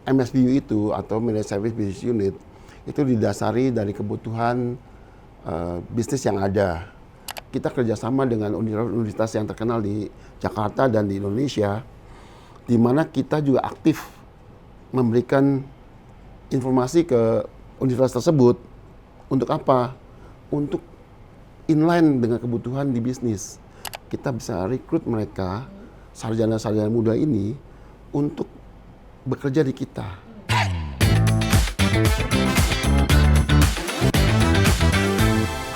MSBU itu atau Managed Service Business Unit itu didasari dari kebutuhan bisnis yang ada. Kita kerjasama dengan universitas yang terkenal di Jakarta dan di Indonesia, di mana kita juga aktif memberikan informasi ke universitas tersebut. Untuk apa? Untuk inline dengan kebutuhan di bisnis. Kita bisa rekrut mereka, sarjana-sarjana muda ini, untuk bekerja di kita.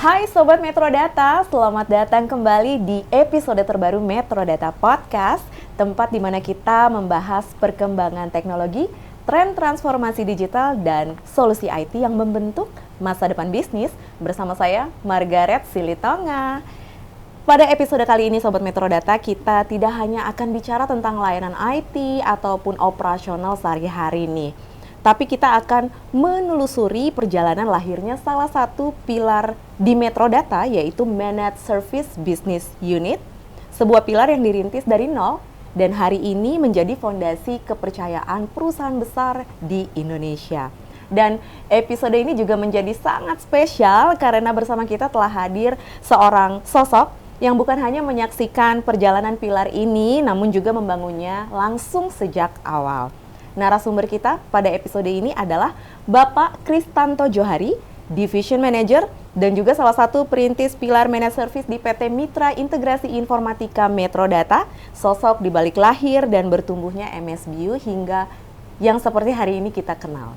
Hai Sobat Metro Data, selamat datang kembali di episode terbaru Metro Data Podcast, tempat di mana kita membahas perkembangan teknologi, tren transformasi digital, dan solusi IT yang membentuk masa depan bisnis bersama saya, Margaret Silitonga. Pada episode kali ini Sobat Metro Data, kita tidak hanya akan bicara tentang layanan IT ataupun operasional sehari-hari nih, tapi kita akan menelusuri perjalanan lahirnya salah satu pilar di Metro Data, yaitu Managed Service Business Unit, sebuah pilar yang dirintis dari nol dan hari ini menjadi fondasi kepercayaan perusahaan besar di Indonesia. Dan episode ini juga menjadi sangat spesial karena bersama kita telah hadir seorang sosok yang bukan hanya menyaksikan perjalanan pilar ini, namun juga membangunnya langsung sejak awal. Narasumber kita pada episode ini adalah Bapak Kristanto Johari, Division Manager dan juga salah satu perintis pilar Managed Service di PT Mitra Integrasi Informatika Metro Data, sosok di balik lahir dan bertumbuhnya MSBU hingga yang seperti hari ini kita kenal.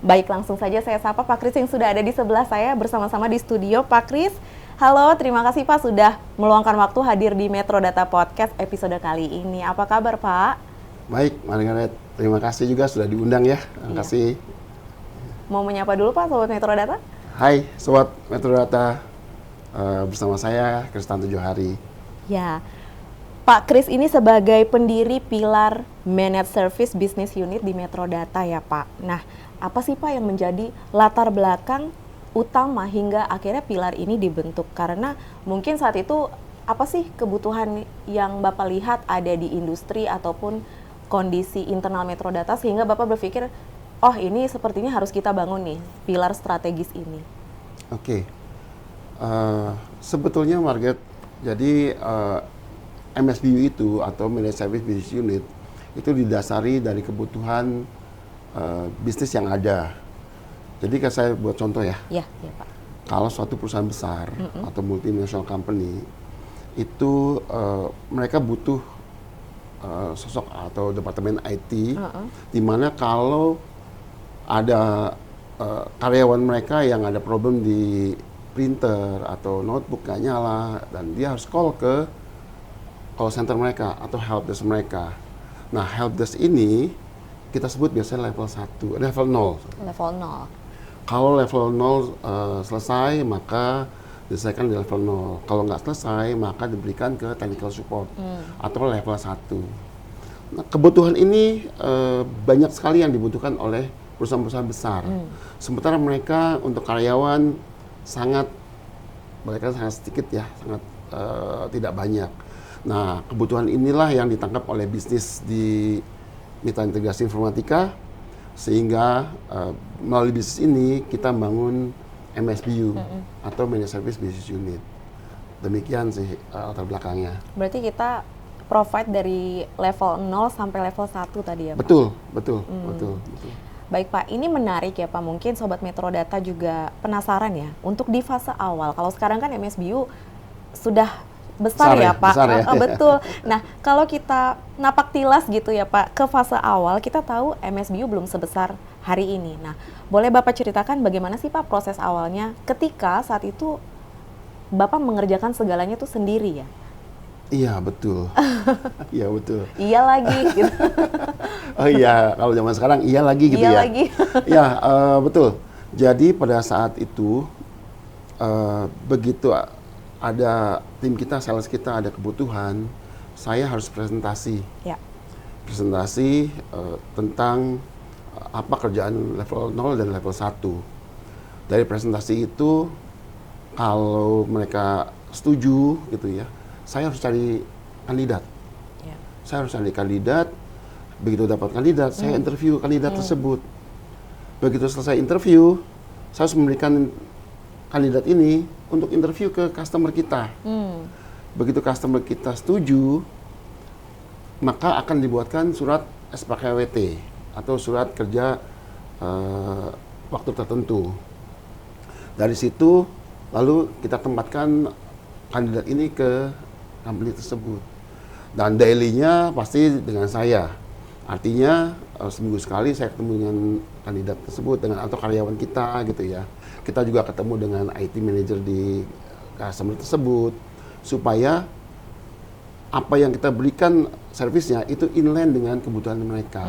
Baik, langsung saja saya sapa Pak Kris yang sudah ada di sebelah saya bersama-sama di studio. Pak Kris, halo, terima kasih Pak sudah meluangkan waktu hadir di Metro Data Podcast episode kali ini. Apa kabar Pak? Baik, Margaret. Terima kasih juga sudah diundang ya. Terima kasih. Mau menyapa dulu Pak, Sobat Metro Data? Hai, Sobat Metro Data. Bersama saya, Kristanto Johari. Ya, Pak Kris ini sebagai pendiri pilar Managed Service Business Unit di Metro Data ya Pak. Nah, apa sih Pak yang menjadi latar belakang utama hingga akhirnya pilar ini dibentuk? Karena mungkin saat itu apa sih kebutuhan yang Bapak lihat ada di industri ataupun kondisi internal Metro Data sehingga Bapak berpikir, oh ini sepertinya harus kita bangun nih, pilar strategis ini. Oke. Sebetulnya Margaret, jadi MSBU itu atau Managed Service Business Unit itu didasari dari kebutuhan bisnis yang ada. Jadi kalau saya buat contoh ya. Iya Pak. Kalau suatu perusahaan besar atau multinational company itu mereka butuh sosok atau departemen IT, di mana kalau ada karyawan mereka yang ada problem di printer atau notebook nggak nyala, dan dia harus call ke call center mereka atau helpdesk mereka. Nah, helpdesk ini kita sebut biasanya level 1, level 0. Level 0. Kalau level 0 selesai, maka diselesaikan di level 0. Kalau nggak selesai, maka diberikan ke technical support atau level 1. Nah, kebutuhan ini banyak sekali yang dibutuhkan oleh perusahaan-perusahaan besar. Sementara mereka untuk karyawan mereka sangat sedikit ya, sangat tidak banyak. Nah, kebutuhan inilah yang ditangkap oleh bisnis di Mitra Integrasi Informatika, sehingga melalui bisnis ini kita bangun MSBU atau Managed Service Business Unit. Demikian sih latar belakangnya. Berarti kita provide dari level 0 sampai level 1 tadi ya Pak? Betul. Baik Pak, ini menarik ya Pak. Mungkin Sobat Metro Data juga penasaran ya, untuk di fase awal. Kalau sekarang kan MSBU sudah besar ya Pak? Besar ya. Betul. Nah, kalau kita napak tilas gitu ya Pak, ke fase awal kita tahu MSBU belum sebesar hari ini. Nah, boleh Bapak ceritakan bagaimana sih Pak proses awalnya ketika saat itu Bapak mengerjakan segalanya tuh sendiri ya? Iya, betul. Iya, betul. Iya lagi gitu. Oh iya, kalau zaman sekarang iya lagi gitu iya ya. lagi. Ya, betul. Jadi pada saat itu begitu ada tim kita, sales kita ada kebutuhan, saya harus presentasi. Ya. Presentasi tentang apa kerjaan level 0 dan level 1. Dari presentasi itu, kalau mereka setuju gitu ya, saya harus cari kandidat. Ya. Saya harus cari kandidat Begitu dapat kandidat, saya interview kandidat tersebut. Begitu selesai interview, saya harus memberikan kandidat ini untuk interview ke customer kita. Begitu customer kita setuju, maka akan dibuatkan surat SPKWT atau surat kerja waktu tertentu. Dari situ, lalu kita tempatkan kandidat ini ke company tersebut. Dan daily-nya pasti dengan saya. Artinya seminggu sekali saya ketemu dengan kandidat tersebut atau karyawan kita gitu ya. Kita juga ketemu dengan IT manager di customer tersebut supaya apa yang kita berikan servisnya itu inline dengan kebutuhan mereka.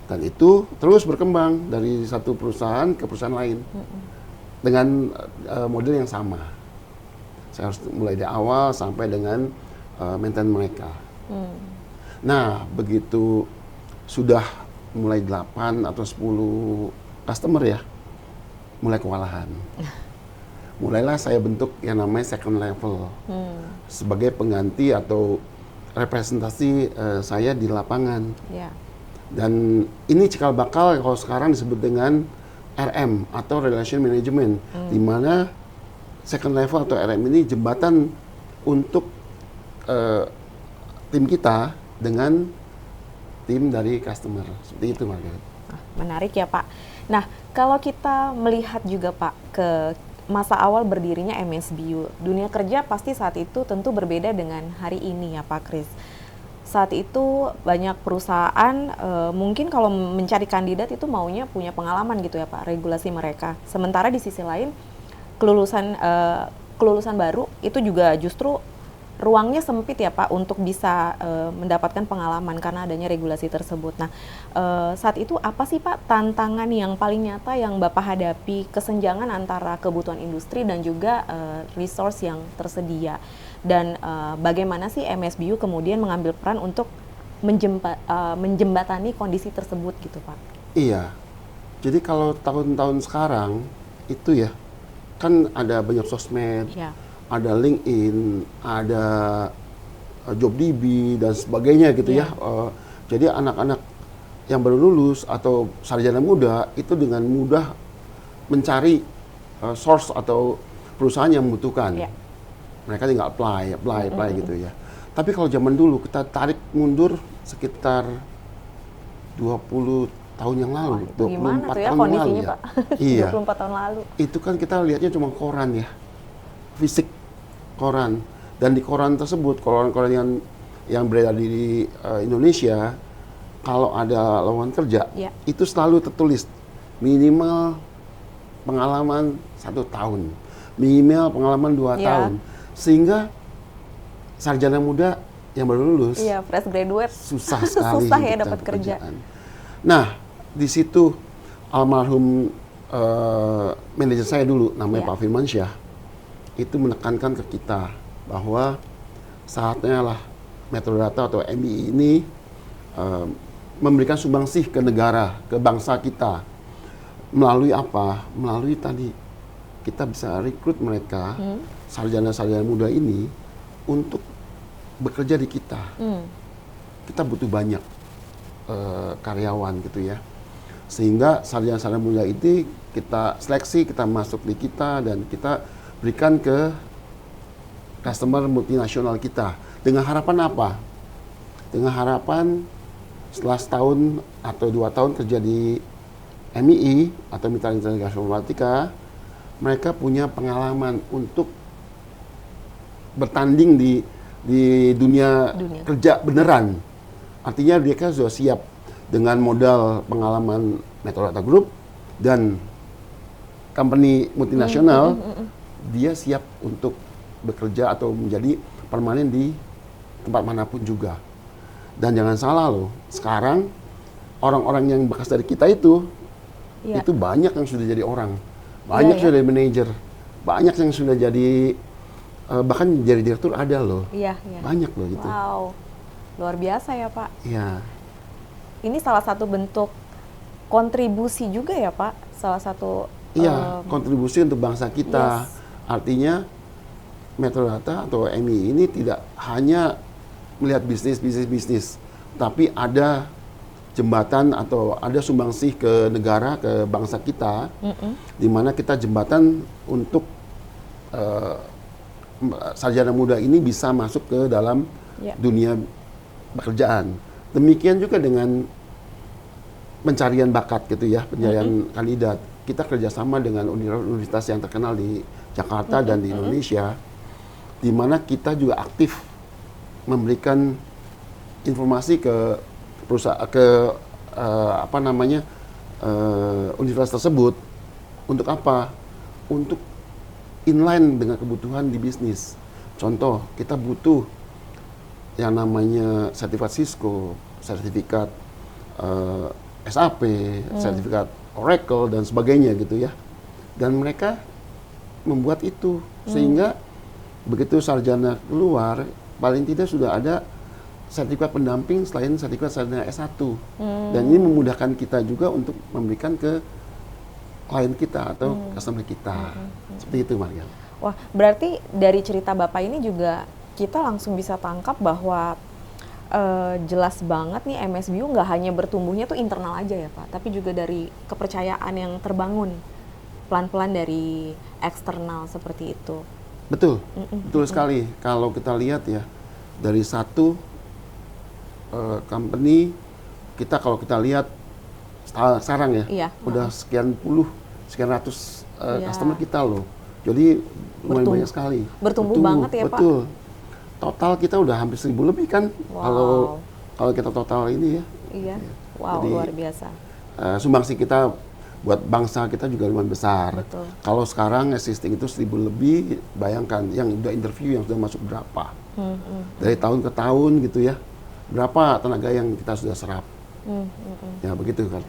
Dan itu terus berkembang dari satu perusahaan ke perusahaan lain dengan model yang sama. Saya harus mulai dari awal sampai dengan maintain mereka. Nah, begitu sudah mulai 8 atau 10 customer ya, mulai kewalahan. Mulailah saya bentuk yang namanya second level sebagai pengganti atau representasi saya di lapangan. Dan ini cikal bakal kalau sekarang disebut dengan RM atau Relation Management, di mana second level atau RM ini jembatan untuk tim kita dengan tim dari customer. Seperti itu, Margaret. Menarik ya, Pak. Nah, kalau kita melihat juga, Pak, ke masa awal berdirinya MSBU, dunia kerja pasti saat itu tentu berbeda dengan hari ini ya, Pak Kris. Saat itu banyak perusahaan mungkin kalau mencari kandidat itu maunya punya pengalaman gitu ya, Pak, regulasi mereka. Sementara di sisi lain kelulusan baru itu juga justru ruangnya sempit ya Pak untuk bisa mendapatkan pengalaman karena adanya regulasi tersebut. Nah, saat itu apa sih Pak tantangan yang paling nyata yang Bapak hadapi, kesenjangan antara kebutuhan industri dan juga resource yang tersedia? Dan bagaimana sih MSBU kemudian mengambil peran untuk menjembatani kondisi tersebut gitu Pak? Iya, jadi kalau tahun-tahun sekarang itu ya, kan ada banyak sosmed, ada LinkedIn, ada JobDB dan sebagainya gitu ya. Jadi anak-anak yang baru lulus atau sarjana muda itu dengan mudah mencari source atau perusahaan yang membutuhkan. Mereka tinggal apply gitu ya. Tapi kalau zaman dulu kita tarik mundur sekitar 20 tahun yang lalu, 24 tuh ya, tahun lalu ya. Pak? Iya. 24 tahun lalu. Itu kan kita lihatnya cuma koran ya. Fisik koran, dan di koran tersebut, koran-koran yang beredar di Indonesia, kalau ada lowongan kerja itu selalu tertulis minimal pengalaman 1 tahun, minimal pengalaman 2 tahun, sehingga sarjana muda yang baru lulus fresh graduate susah sekali susah ya dapat kerja. Nah, di situ almarhum manajer saya dulu namanya Pak Firmansyah itu menekankan ke kita bahwa saatnya lah Metrodata atau MI ini memberikan sumbangsih ke negara, ke bangsa kita. Melalui apa? Melalui tadi kita bisa rekrut mereka, sarjana-sarjana muda ini untuk bekerja di kita. Kita butuh banyak karyawan gitu ya. Sehingga sarjana-sarjana muda itu kita seleksi, kita masuk di kita dan kita berikan ke customer multinasional kita. Dengan harapan apa? Dengan harapan setelah setahun atau 2 tahun kerja di MII atau Mitra Integrasi Informatika, mereka punya pengalaman untuk bertanding di dunia kerja beneran. Artinya mereka sudah siap dengan modal pengalaman Metrodata Group dan company multinasional. Dia siap untuk bekerja atau menjadi permanen di tempat manapun juga. Dan jangan salah loh, sekarang orang-orang yang bekas dari kita itu banyak yang sudah jadi orang, banyak sudah jadi manajer, banyak yang sudah jadi bahkan jadi direktur ada loh, banyak loh gitu. Wow, luar biasa ya Pak. Iya. Ini salah satu bentuk kontribusi juga ya Pak, salah satu. Iya, kontribusi untuk bangsa kita. Artinya Metrodata atau MI ini tidak hanya melihat bisnis, tapi ada jembatan atau ada sumbangsih ke negara, ke bangsa kita, di mana kita jembatan untuk sarjana muda ini bisa masuk ke dalam dunia pekerjaan. Demikian juga dengan pencarian bakat gitu ya, pencarian kandidat. Kita kerjasama dengan universitas yang terkenal di Jakarta dan di Indonesia, di mana kita juga aktif memberikan informasi ke perusahaan, ke universitas tersebut. Untuk apa? Untuk inline dengan kebutuhan di bisnis. Contoh, kita butuh yang namanya sertifikat Cisco, sertifikat SAP, sertifikat Oracle dan sebagainya gitu ya. Dan mereka membuat itu sehingga begitu sarjana keluar, paling tidak sudah ada sertifikat pendamping selain sertifikat sarjana S1. Dan ini memudahkan kita juga untuk memberikan ke klien kita atau customer kita. Seperti itu, Maria. Wah, berarti dari cerita Bapak ini juga kita langsung bisa tangkap bahwa jelas banget nih MSBU nggak hanya bertumbuhnya tuh internal aja ya Pak, tapi juga dari kepercayaan yang terbangun pelan-pelan dari eksternal seperti itu. Betul, betul sekali. Kalau kita lihat ya, dari satu company, kalau kita lihat sekarang ya, udah sekian ratus customer kita loh. Jadi lumayan banyak sekali. Bertumbuh banget ya Pak. Betul. Total kita udah hampir 1.000 lebih kan. Wow. Kalau kita total ini ya. Iya. Wow, jadi, luar biasa. Sumbangsi kita buat bangsa kita juga lumayan besar. Betul. Kalau sekarang existing itu 1.000 lebih, bayangkan yang udah interview yang sudah masuk berapa. Dari tahun ke tahun gitu ya. Berapa tenaga yang kita sudah serap. Ya begitu kan.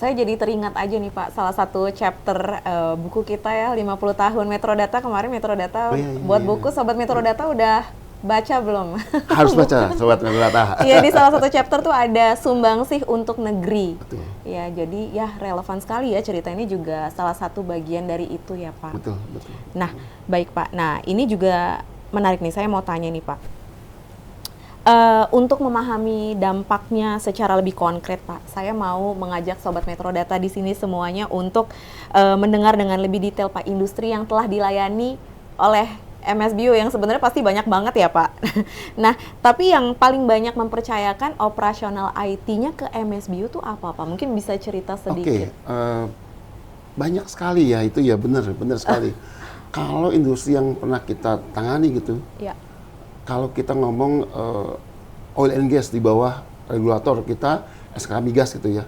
Saya jadi teringat aja nih Pak, salah satu chapter buku kita ya, 50 tahun Metrodata. Kemarin Metrodata buat buku, Sobat Metrodata udah baca belum? Harus baca, Sobat Metrodata. Iya, di salah satu chapter tuh ada sumbangsih untuk negeri. Betul. Ya, jadi ya relevan sekali ya, cerita ini juga salah satu bagian dari itu ya Pak. Betul, betul. Nah, baik Pak. Nah, ini juga menarik nih, saya mau tanya nih Pak. Untuk memahami dampaknya secara lebih konkret Pak, saya mau mengajak Sobat Metrodata di sini semuanya untuk mendengar dengan lebih detail Pak, industri yang telah dilayani oleh MSBU yang sebenarnya pasti banyak banget ya Pak. Nah, tapi yang paling banyak mempercayakan operasional IT-nya ke MSBU tuh apa Pak? Mungkin bisa cerita sedikit. Banyak sekali ya, itu ya benar sekali. Kalau industri yang pernah kita tangani gitu, kalau kita ngomong oil and gas di bawah regulator kita, SK Migas gitu ya,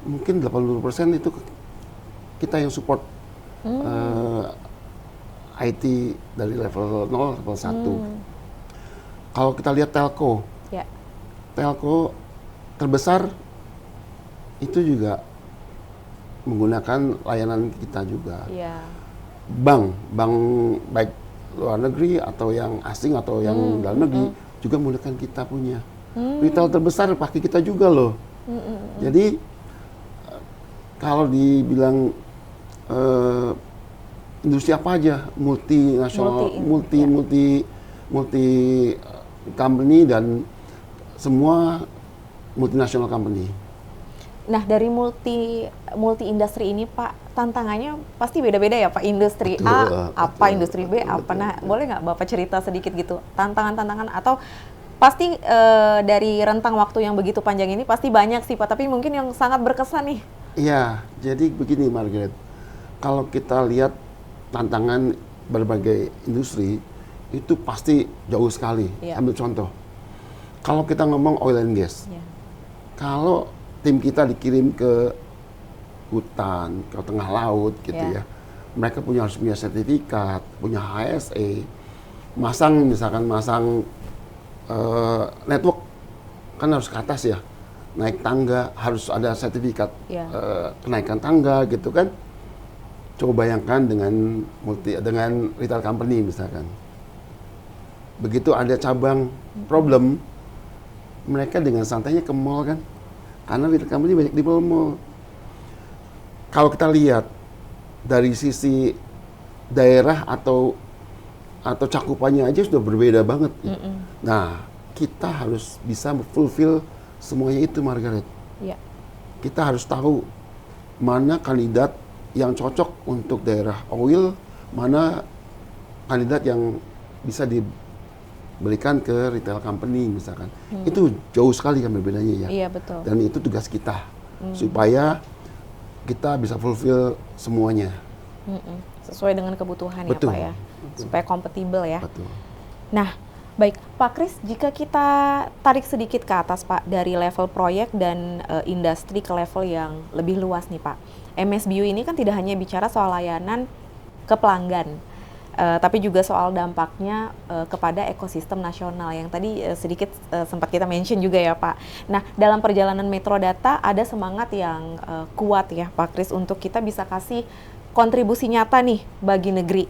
mungkin 80% itu kita yang support IT dari level 0, level 1. Kalau kita lihat telco, telco terbesar itu juga menggunakan layanan kita juga. Bank baik luar negeri atau yang asing atau yang dalam negeri juga menggunakan kita punya. Retail terbesar pakai kita juga loh. Jadi kalau dibilang industri apa aja, multinasional, multi company dan semua multinasional company. Nah, dari multi industri ini Pak, tantangannya pasti beda-beda ya Pak. Industri A apa, industri B apa. Nah, boleh nggak Bapak cerita sedikit gitu tantangan-tantangan, atau pasti dari rentang waktu yang begitu panjang ini pasti banyak sih Pak, tapi mungkin yang sangat berkesan nih. Iya, jadi begini Margaret, kalau kita lihat tantangan berbagai industri itu pasti jauh sekali. Ambil contoh, kalau kita ngomong oil and gas, kalau tim kita dikirim ke hutan, ke tengah laut gitu ya, mereka harus punya sertifikat, punya HSE, misalkan masang network kan harus ke atas ya, naik tangga harus ada sertifikat kenaikan tangga gitu kan. Coba bayangkan dengan retail company misalkan. Begitu ada cabang problem, mereka dengan santainya ke mall kan. Karena retail company banyak di mall. Kalau kita lihat dari sisi daerah atau cakupannya aja sudah berbeda banget. Nah, kita harus bisa fulfill semuanya itu Margaret. Ya. Kita harus tahu mana kandidat yang cocok untuk daerah oil, mana kandidat yang bisa diberikan ke retail company misalkan. Itu jauh sekali kan bedanya ya. Iya, betul. Dan itu tugas kita supaya kita bisa fulfill semuanya. Sesuai dengan kebutuhan Betul. ya Pak ya. Supaya kompatibel ya. Betul. Nah, baik Pak Kris, jika kita tarik sedikit ke atas Pak, dari level proyek dan industri ke level yang lebih luas nih Pak. MSBU ini kan tidak hanya bicara soal layanan ke pelanggan, tapi juga soal dampaknya kepada ekosistem nasional yang tadi sedikit sempat kita mention juga ya Pak. Nah, dalam perjalanan Metro Data ada semangat yang kuat ya Pak Kris untuk kita bisa kasih kontribusi nyata nih bagi negeri.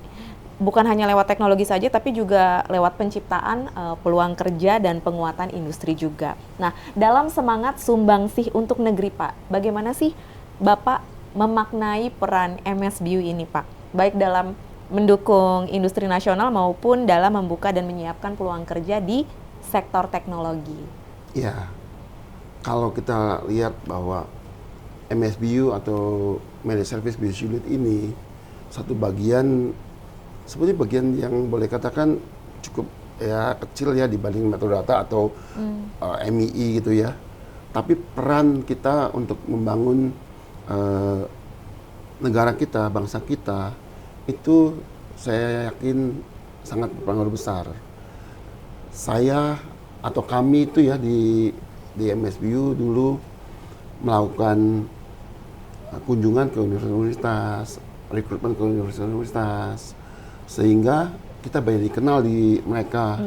Bukan hanya lewat teknologi saja, tapi juga lewat penciptaan peluang kerja dan penguatan industri juga. Nah, dalam semangat sumbangsih untuk negeri Pak, bagaimana sih Bapak memaknai peran MSBU ini Pak? Baik dalam mendukung industri nasional maupun dalam membuka dan menyiapkan peluang kerja di sektor teknologi. Ya, kalau kita lihat bahwa MSBU atau Managed Service Business Unit ini satu bagian, sebenarnya bagian yang boleh katakan cukup ya kecil ya dibanding Metro Data atau MII gitu ya. Tapi peran kita untuk membangun negara kita, bangsa kita, itu saya yakin sangat berpengaruh besar. Saya atau kami itu ya di MSBU dulu melakukan kunjungan ke universitas, rekrutmen ke universitas, sehingga kita banyak dikenal di mereka.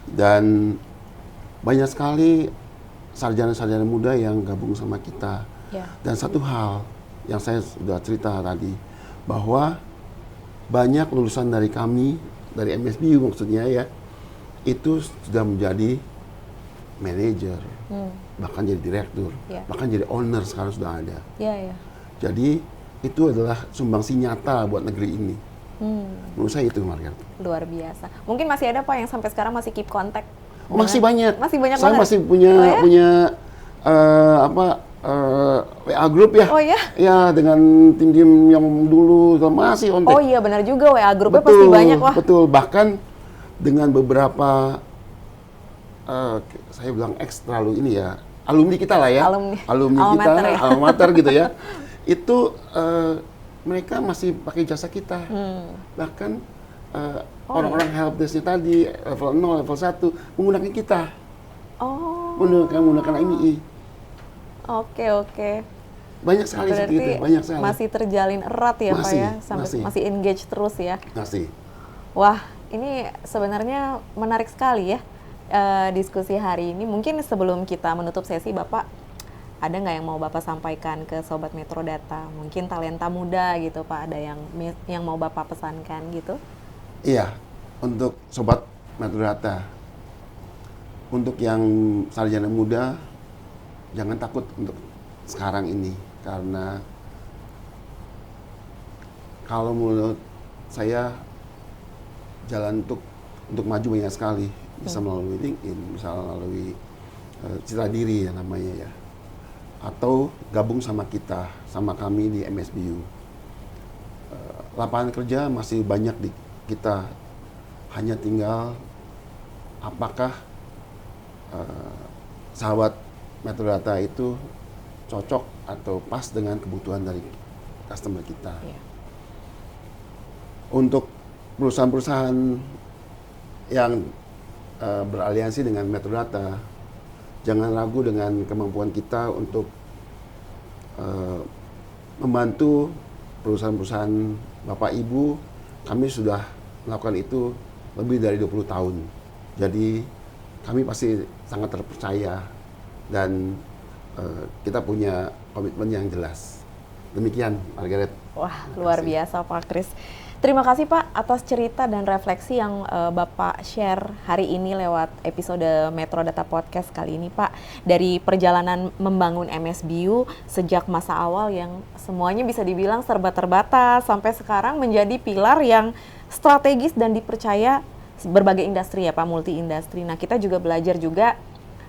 Dan banyak sekali sarjana-sarjana muda yang gabung sama kita. Dan satu hal yang saya sudah cerita tadi, bahwa banyak lulusan dari kami, dari MSBU maksudnya ya, itu sudah menjadi manajer, bahkan jadi direktur, bahkan jadi owner sekarang sudah ada. Jadi itu adalah sumbangsi nyata buat negeri ini. Menurut saya itu, Margaret. Luar biasa. Mungkin masih ada Pak yang sampai sekarang masih keep kontak? Masih banyak. Masih banyak saya banget? Masih punya WA group ya. Oh ya? Ya, dengan tim-tim yang dulu masih kontak. Oh iya, benar juga, WA grupnya pasti banyak wah. Betul, bahkan dengan beberapa saya bilang ekstra lalu ini ya, alumni kita lah ya. Alumni kita, alma mater gitu ya. Itu mereka masih pakai jasa kita. Bahkan orang-orang helpdesk-nya tadi level 0, level 1 menggunakan kita. Menggunakan MII. Oke. Banyak sekali seperti itu, banyak sekali. Masih terjalin erat ya Pak ya, masih engage terus ya. Masih. Wah, ini sebenarnya menarik sekali ya diskusi hari ini. Mungkin sebelum kita menutup sesi, Bapak ada nggak yang mau Bapak sampaikan ke Sobat Metro Data? Mungkin talenta muda gitu Pak, ada yang mau Bapak pesankan gitu? Iya, untuk Sobat Metro Data, untuk yang sarjana muda, jangan takut untuk sekarang ini, karena kalau menurut saya jalan untuk maju banyak sekali, bisa melalui LinkedIn, bisa melalui Citra Diri ya namanya ya, atau gabung sama kita, sama kami di MSBU. Lapangan kerja masih banyak di kita, hanya tinggal apakah sahabat Metro Data itu cocok atau pas dengan kebutuhan dari customer kita. Untuk perusahaan-perusahaan yang beraliansi dengan Metro Data, jangan ragu dengan kemampuan kita untuk membantu perusahaan-perusahaan Bapak Ibu. Kami sudah melakukan itu lebih dari 20 tahun. Jadi kami pasti sangat terpercaya dan kita punya komitmen yang jelas. Demikian, Margaret. Wah, luar biasa Pak Kris. Terima kasih Pak atas cerita dan refleksi yang Bapak share hari ini lewat episode Metro Data Podcast kali ini Pak. Dari perjalanan membangun MSBU sejak masa awal yang semuanya bisa dibilang serba terbatas sampai sekarang menjadi pilar yang strategis dan dipercaya berbagai industri ya Pak, multi industri. Nah, kita juga belajar juga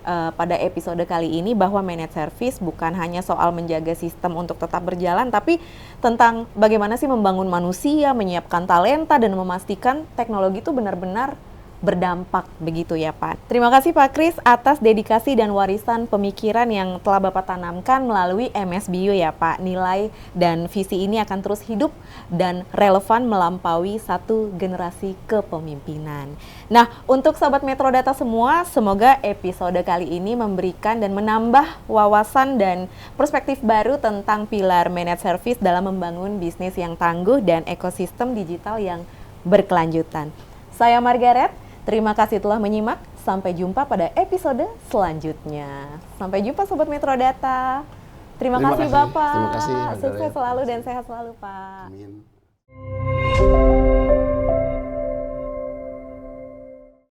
pada episode kali ini bahwa managed service bukan hanya soal menjaga sistem untuk tetap berjalan, tapi tentang bagaimana sih membangun manusia, menyiapkan talenta, dan memastikan teknologi itu benar-benar berdampak begitu ya Pak. Terima kasih Pak Kris atas dedikasi dan warisan pemikiran yang telah Bapak tanamkan melalui MSBU ya Pak. Nilai dan visi ini akan terus hidup dan relevan melampaui satu generasi kepemimpinan. Nah, untuk Sobat Metrodata semua, semoga episode kali ini memberikan dan menambah wawasan dan perspektif baru tentang pilar managed service dalam membangun bisnis yang tangguh dan ekosistem digital yang berkelanjutan. Saya Margaret. Terima kasih telah menyimak. Sampai jumpa pada episode selanjutnya. Sampai jumpa Sobat Metrodata. Terima kasih Bapak. Terima kasih. Sukses selalu dan sehat selalu Pak. Amin.